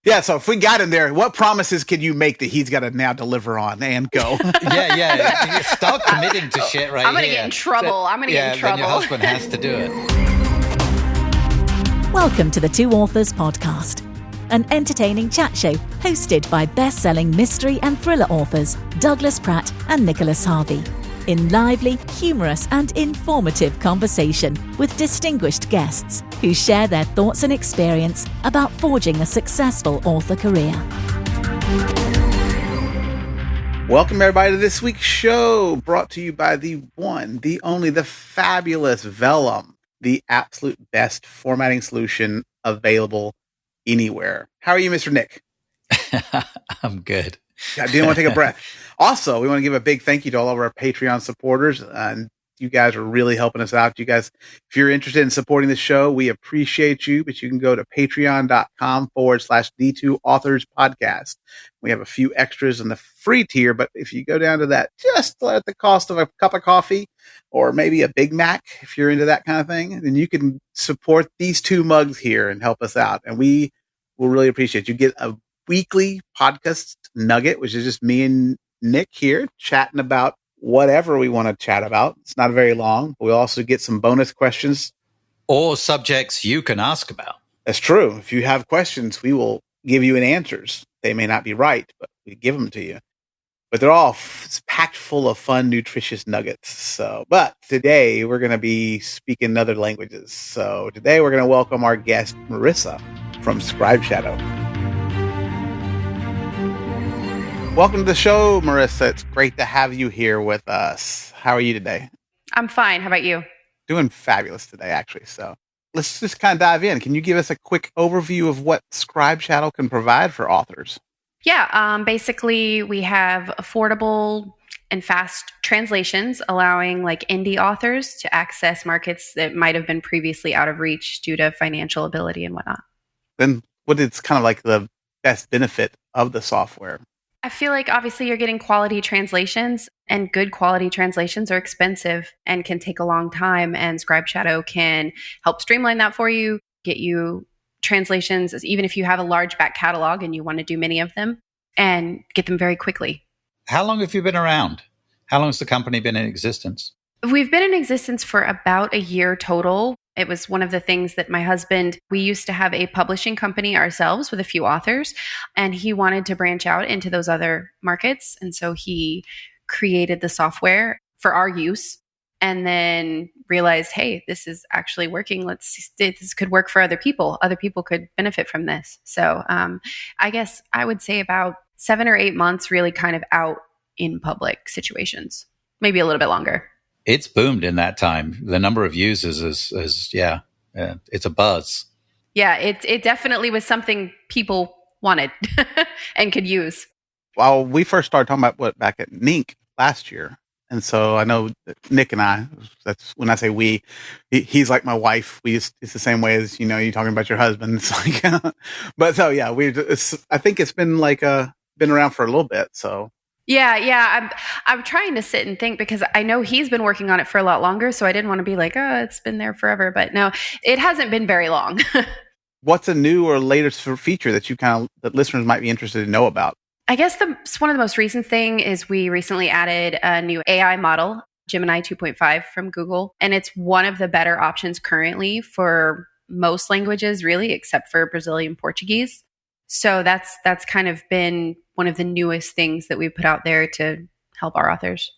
Yeah, so if we got in there, what promises can you make that he's got to now deliver on and go? Yeah. Start committing to shit right here. I'm going to get in trouble. Then your husband has to do it. Welcome to the Two Authors Podcast, an entertaining chat show hosted by best-selling mystery and thriller authors Douglas Pratt and Nicholas Harvey, in lively, humorous and informative conversation with distinguished guests who share their thoughts and experience about forging a successful author career. Welcome, everybody, to this week's show, brought to you by the one, the only, the fabulous Vellum, the absolute best formatting solution available anywhere. How are you, Mr. Nick? I'm good. I didn't want to take a breath. Also, we want to give a big thank you to all of our Patreon supporters. And you guys are really helping us out. You guys, if you're interested in supporting the show, we appreciate you. But you can go to patreon.com/D2AuthorsPodcast. We have a few extras in the free tier. But if you go down to that, just at the cost of a cup of coffee or maybe a Big Mac, if you're into that kind of thing, then you can support these two mugs here and help us out. And we will really appreciate it. You get a weekly podcast nugget, which is just me and Nick here chatting about whatever we want to chat about. It's not very long. We'll also get some bonus questions. Or subjects you can ask about. That's true. If you have questions, we will give you an answers. They may not be right, but we give them to you. But they're all packed full of fun, nutritious nuggets. But today we're going to be speaking other languages. So today we're going to welcome our guest, Marissa from ScribeShadow. Welcome to the show, Marissa. It's great to have you here with us. How are you today? I'm fine. How about you? Doing fabulous today, actually. So let's just kind of dive in. Can you give us a quick overview of what ScribeShadow can provide for authors? Yeah. Basically, we have affordable and fast translations, allowing like indie authors to access markets that might have been previously out of reach due to financial ability and whatnot. Then what is kind of like the best benefit of the software? I feel like obviously you're getting quality translations, and good quality translations are expensive and can take a long time. And ScribeShadow can help streamline that for you, get you translations, even if you have a large back catalog and you want to do many of them, and get them very quickly. How long have you been around? How long has the company been in existence? We've been in existence for about a year total. It was one of the things that my husband, we used to have a publishing company ourselves with a few authors, and he wanted to branch out into those other markets. And so he created the software for our use and then realized, hey, this is actually working. This could work for other people. Other people could benefit from this. So I guess I would say about 7 or 8 months really kind of out in public situations, maybe a little bit longer. It's boomed in that time. The number of users is it's a buzz. Yeah, it definitely was something people wanted and could use. Well, we first started talking about back at Nink last year. And so I know that Nick and I, that's when I say we, he's like my wife. It's the same way as, you talking about your husband. It's like, but so yeah, I think it's been been around for a little bit. So. Yeah. I'm trying to sit and think because I know he's been working on it for a lot longer. So I didn't want to be like, oh, it's been there forever. But no, it hasn't been very long. What's a new or latest feature that that listeners might be interested to know about? I guess one of the most recent thing is we recently added a new AI model, Gemini 2.5 from Google. And it's one of the better options currently for most languages, really, except for Brazilian Portuguese. So that's kind of been one of the newest things that we put out there to help our authors.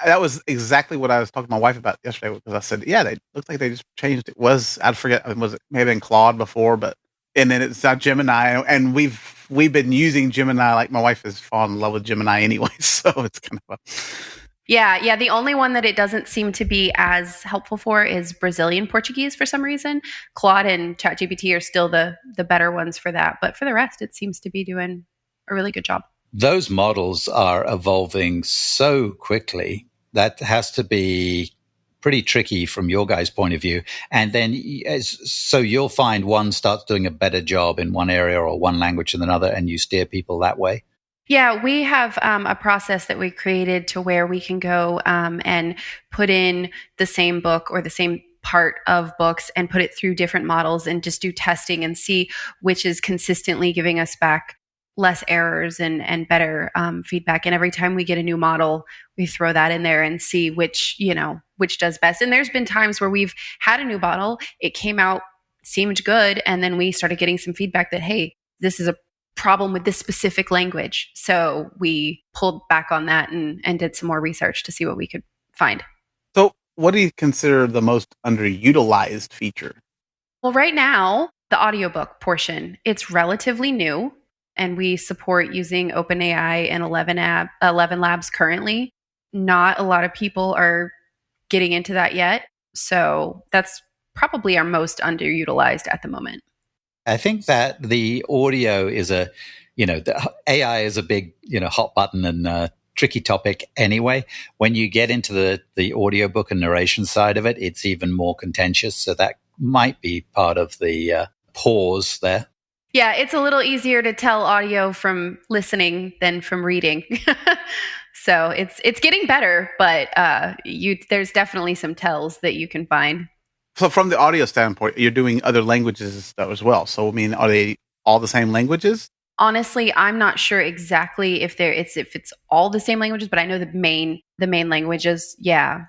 That was exactly what I was talking to my wife about yesterday because I said, yeah, they looked like they just changed it. I forget, was it maybe been Claude before, and then it's not Gemini. And we've been using Gemini, like my wife has fallen in love with Gemini anyway. So it's kind of Yeah. The only one that it doesn't seem to be as helpful for is Brazilian Portuguese for some reason. Claude and ChatGPT are still the better ones for that. But for the rest, it seems to be doing a really good job. Those models are evolving so quickly that has to be pretty tricky from your guys' point of view. And then so you'll find one starts doing a better job in one area or one language than another, and you steer people that way. Yeah, we have a process that we created to where we can go and put in the same book or the same part of books and put it through different models and just do testing and see which is consistently giving us back less errors and better feedback. And every time we get a new model, we throw that in there and see which does best. And there's been times where we've had a new model, it came out, seemed good, and then we started getting some feedback that, hey, this is a problem with this specific language. So we pulled back on that and did some more research to see what we could find. So what do you consider the most underutilized feature? Well, right now, the audiobook portion, it's relatively new, and we support using OpenAI and 11 Labs currently. Not a lot of people are getting into that yet. So that's probably our most underutilized at the moment. I think that the audio is the AI is a big, hot button and tricky topic anyway. When you get into the audiobook and narration side of it, it's even more contentious. So that might be part of the pause there. Yeah, it's a little easier to tell audio from listening than from reading. So it's getting better, but there's definitely some tells that you can find. So from the audio standpoint, you're doing other languages though as well. So I mean, are they all the same languages? Honestly, I'm not sure exactly if it's all the same languages, but I know the main languages. Yeah.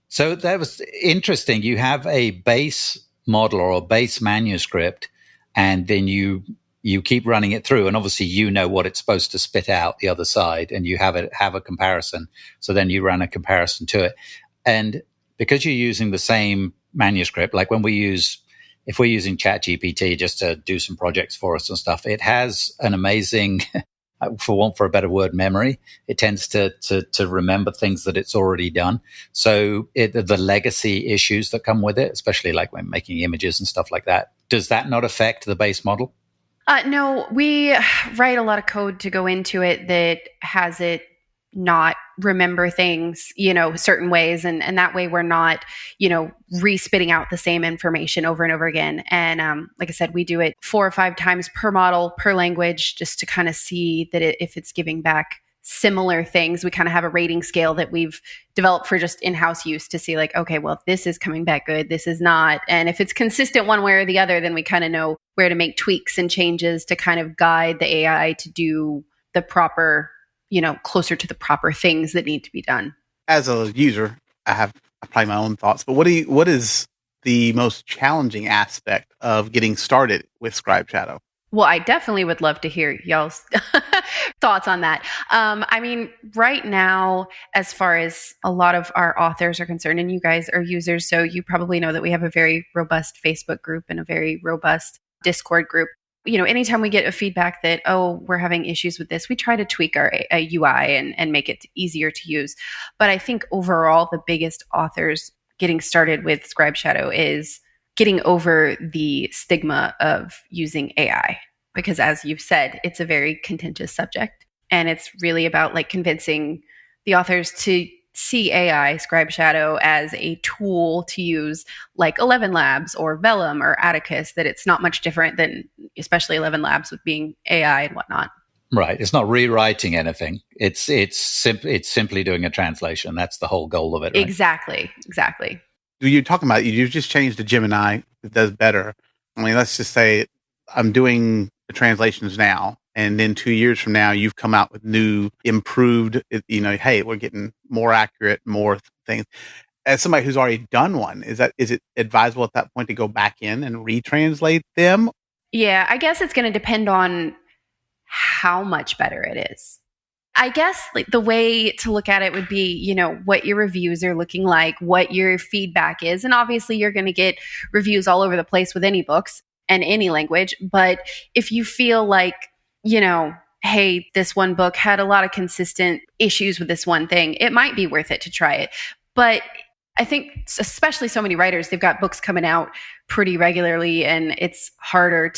So that was interesting. You have a base model or a base manuscript, and then you keep running it through, and obviously you know what it's supposed to spit out the other side, and you have a comparison. So then you run a comparison to it, and because you're using the same manuscript, like if we're using ChatGPT just to do some projects for us and stuff, it has an amazing, for want for a better word, memory. It tends to remember things that it's already done. So the legacy issues that come with it, especially like when making images and stuff like that, does that not affect the base model? No, we write a lot of code to go into it that has it not remember things, certain ways. And that way we're not, re-spitting out the same information over and over again. And like I said, we do it 4 or 5 times per model, per language, just to kind of see that if it's giving back similar things. We kind of have a rating scale that we've developed for just in-house use to see like, okay, well, this is coming back good, this is not. And if it's consistent one way or the other, then we kind of know where to make tweaks and changes to kind of guide the AI to do the proper, closer to the proper things that need to be done. As a user, I have probably my own thoughts, but what is the most challenging aspect of getting started with ScribeShadow? Well, I definitely would love to hear y'all's thoughts on that. I mean, right now, as far as a lot of our authors are concerned, and you guys are users, so you probably know that we have a very robust Facebook group and a very robust Discord group. Anytime we get a feedback that, we're having issues with this, we try to tweak our UI and make it easier to use. But I think overall, the biggest authors getting started with ScribeShadow is getting over the stigma of using AI. Because as you've said, it's a very contentious subject. And it's really about like convincing the authors to see AI, ScribeShadow, as a tool to use like 11 Labs or Vellum or Atticus, that it's not much different than especially 11 Labs with being AI and whatnot. Right. It's not rewriting anything. It's simply doing a translation. That's the whole goal of it, right? Exactly. You're talking about, you just changed to Gemini. It does better. I mean, let's just say I'm doing the translations now, and then 2 years from now, you've come out with new, improved, hey, we're getting more accurate, more things. As somebody who's already done one, is it advisable at that point to go back in and retranslate them? Yeah, I guess it's going to depend on how much better it is. I guess like the way to look at it would be, what your reviews are looking like, what your feedback is. And obviously you're going to get reviews all over the place with any books and any language. But if you feel like, hey, this one book had a lot of consistent issues with this one thing, it might be worth it to try it. But I think especially so many writers, they've got books coming out pretty regularly, and it's harder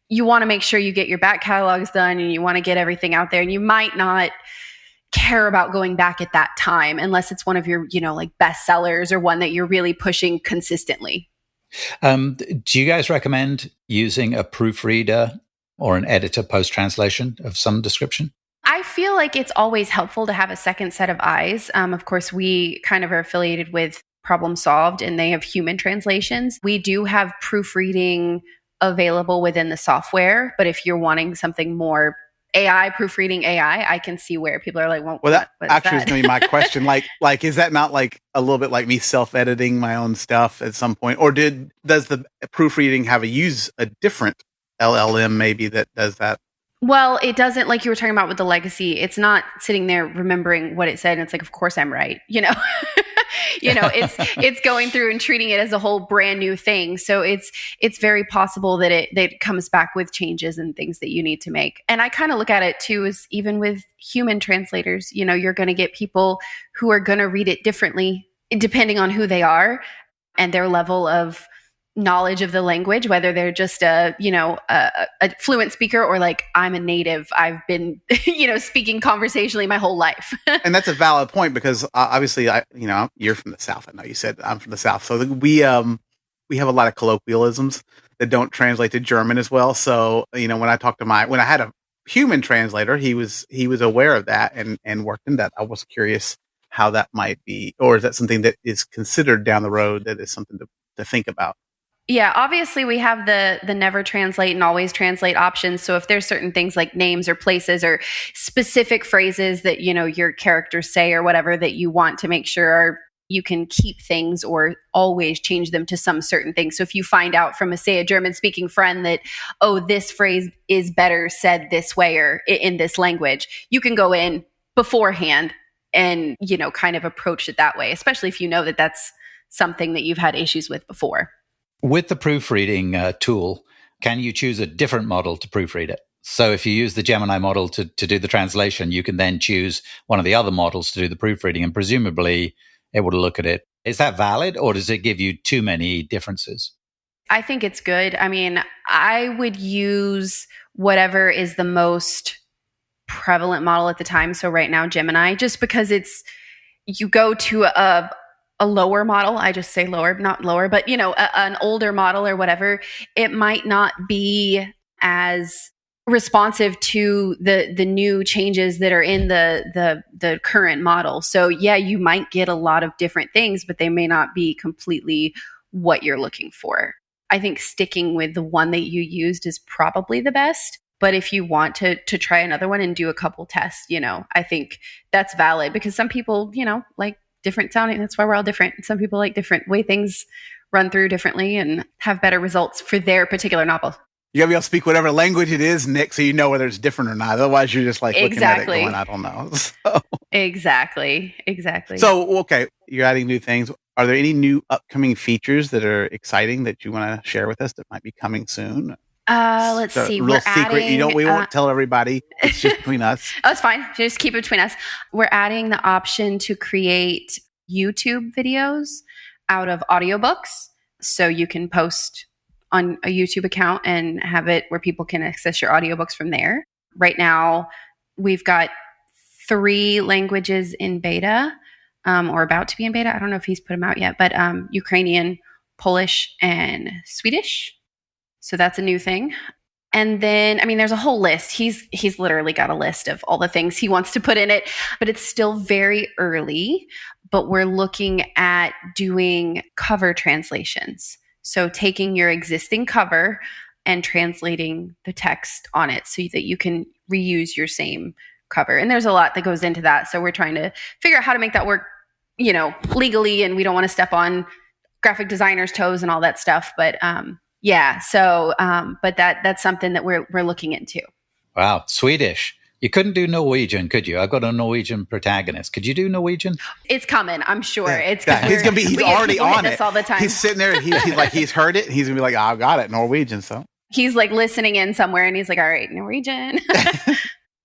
you want to make sure you get your back catalogs done and you want to get everything out there, and you might not care about going back at that time unless it's one of your, like bestsellers or one that you're really pushing consistently. Do you guys recommend using a proofreader or an editor post-translation of some description? I feel like it's always helpful to have a second set of eyes. Of course, we kind of are affiliated with problem solved and they have human translations. We do have proofreading available within the software, but if you're wanting something more AI, proofreading AI, I can see where people are like, well, that what actually is is going to be my question. Like, is that not like a little bit like me self-editing my own stuff at some point? Or does the proofreading have a different LLM maybe that does that? Well, it doesn't, like you were talking about with the legacy, it's not sitting there remembering what it said. And it's like, of course I'm right. It's going through and treating it as a whole brand new thing. So it's very possible that it comes back with changes and things that you need to make. And I kind of look at it too, as even with human translators, you're going to get people who are going to read it differently depending on who they are and their level of knowledge of the language, whether they're just a fluent speaker or like I'm a native. I've been, speaking conversationally my whole life. And that's a valid point because obviously you're from the South. I know you said I'm from the South. So we have a lot of colloquialisms that don't translate to German as well. So, when I had a human translator, he was aware of that and worked in that. I was curious how that might be, or is that something that is considered down the road that is something to think about? Yeah, obviously we have the never translate and always translate options. So if there's certain things like names or places or specific phrases that, your characters say or whatever that you want to make sure you can keep things or always change them to some certain thing. So if you find out from a German speaking friend that, this phrase is better said this way or in this language, you can go in beforehand and, kind of approach it that way, especially if you know that that's something that you've had issues with before. With the proofreading tool, can you choose a different model to proofread it? So if you use the Gemini model to do the translation, you can then choose one of the other models to do the proofreading and presumably it will look at it. Is that valid or does it give you too many differences? I think it's good. I mean, I would use whatever is the most prevalent model at the time. So right now, Gemini, just because you go to a lower model, I just say lower, not lower, but an older model or whatever, it might not be as responsive to the new changes that are in the current model. So yeah, you might get a lot of different things, but they may not be completely what you're looking for. I think sticking with the one that you used is probably the best. But if you want to try another one and do a couple tests, I think that's valid because some people, like different sounding. That's why we're all different. Some people like different way things run through differently and have better results for their particular novel. You gotta be able to speak whatever language it is, Nick, so you know whether it's different or not. Otherwise, you're just like looking at it going, I don't know. So. Exactly. So, okay, you're adding new things. Are there any new upcoming features that are exciting that you want to share with us that might be coming soon? Let's see. Real secret. We won't tell everybody. It's just between us. Oh, it's fine. Just keep it between us. We're adding the option to create YouTube videos out of audiobooks. So you can post on a YouTube account and have it where people can access your audiobooks from there. Right now, we've got 3 languages in beta, or about to be in beta. I don't know if he's put them out yet, but Ukrainian, Polish, and Swedish. So that's a new thing. And then, there's a whole list. He's literally got a list of all the things he wants to put in it, but it's still very early. But we're looking at doing cover translations. So taking your existing cover and translating the text on it so that you can reuse your same cover. And there's a lot that goes into that. So we're trying to figure out how to make that work, legally, and we don't want to step on graphic designers' toes and all that stuff. But yeah, so but that's something that we're looking into. Wow, Swedish. You couldn't do Norwegian, could you? I've got a Norwegian protagonist. Could you do Norwegian? It's coming, I'm sure. Yeah. He's already on it. All the time. He's sitting there and he's heard it and he's gonna be like, I got it, Norwegian. So he's like listening in somewhere and he's like, all right, Norwegian.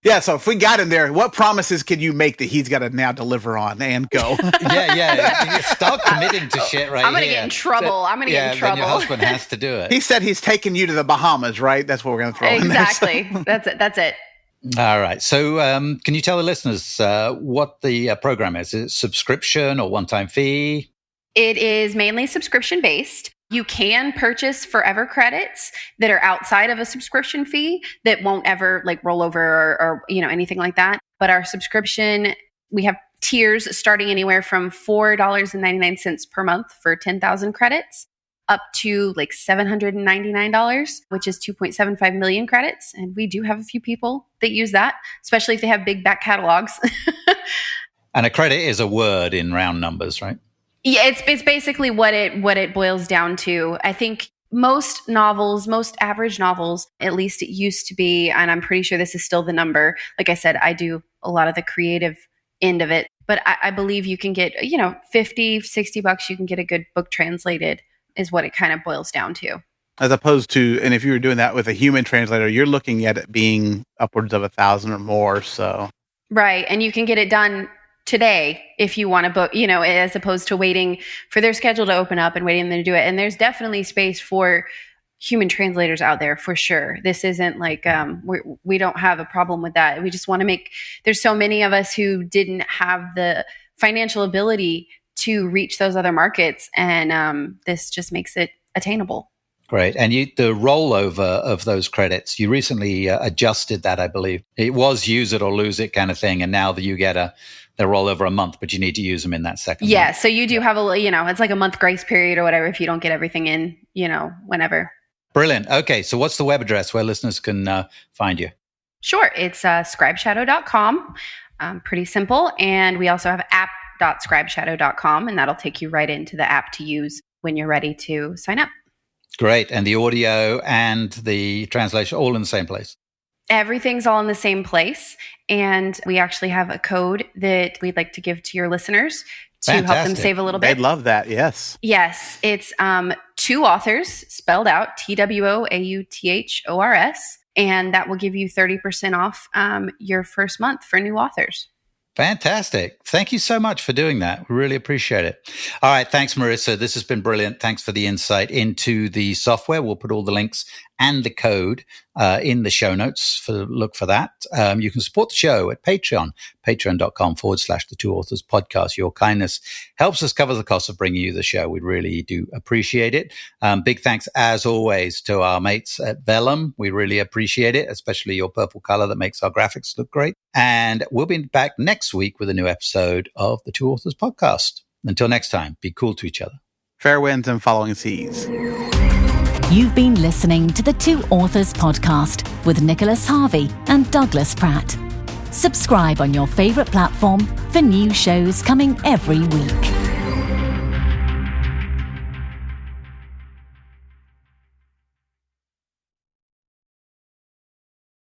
Yeah, so if we got him there, what promises can you make that he's got to now deliver on and go? Yeah. Start committing to shit right here. I'm going to get in trouble. Then your husband has to do it. He said he's taking you to the Bahamas, right? That's what we're going to throw exactly. in there. So. That's it. All right. So can you tell the listeners what the program is? Is it subscription or one-time fee? It is mainly subscription-based. You can purchase forever credits that are outside of a subscription fee that won't ever roll over or anything like that. But our subscription, we have tiers starting anywhere from $4.99 per month for 10,000 credits up to like $799, which is 2.75 million credits. And we do have a few people that use that, especially if they have big back catalogs. And a credit is a word in round numbers, right? Yeah, it's basically what it boils down to. I think most novels, most average novels, at least it used to be, and I'm pretty sure this is still the number. Like I said, I do a lot of the creative end of it, but I believe you can get, $50-$60, you can get a good book translated, is what it kind of boils down to. As opposed to, and if you were doing that with a human translator, you're looking at it being upwards of 1,000 or more. So right, and you can get it done today if you want to book, as opposed to waiting for their schedule to open up and waiting them to do it. And there's definitely space for human translators out there for sure. This isn't like we don't have a problem with that. We just want to there's so many of us who didn't have the financial ability to reach those other markets, and this just makes it attainable. Great. And the rollover of those credits, you recently adjusted that, I believe. It was use it or lose it kind of thing, and now that you get they roll over a month, but you need to use them in that second month. Yeah, so you do have it's like a month grace period or whatever if you don't get everything in, whenever. Brilliant. Okay, so what's the web address where listeners can find you? Sure, it's ScribeShadow.com. Pretty simple. And we also have app.ScribeShadow.com, and that'll take you right into the app to use when you're ready to sign up. Great. And the audio and the translation all in the same place? Everything's all in the same place. And we actually have a code that we'd like to give to your listeners to help them save a little bit. They'd love that, yes. Yes. It's two authors, spelled out, TWOAUTHORS. And that will give you 30% off your first month for new authors. Fantastic. Thank you so much for doing that. We really appreciate it. All right. Thanks, Marissa. This has been brilliant. Thanks for the insight into the software. We'll put all the links and the code in the show notes. Look for that. You can support the show at Patreon, patreon.com/the Two Authors Podcast. Your kindness helps us cover the cost of bringing you the show. We really do appreciate it. Big thanks, as always, to our mates at Vellum. We really appreciate it, especially your purple color that makes our graphics look great. And we'll be back next week with a new episode of the Two Authors Podcast. Until next time, be cool to each other. Fair winds and following seas. You've been listening to the Two Authors Podcast with Nicholas Harvey and Douglas Pratt. Subscribe on your favorite platform for new shows coming every week.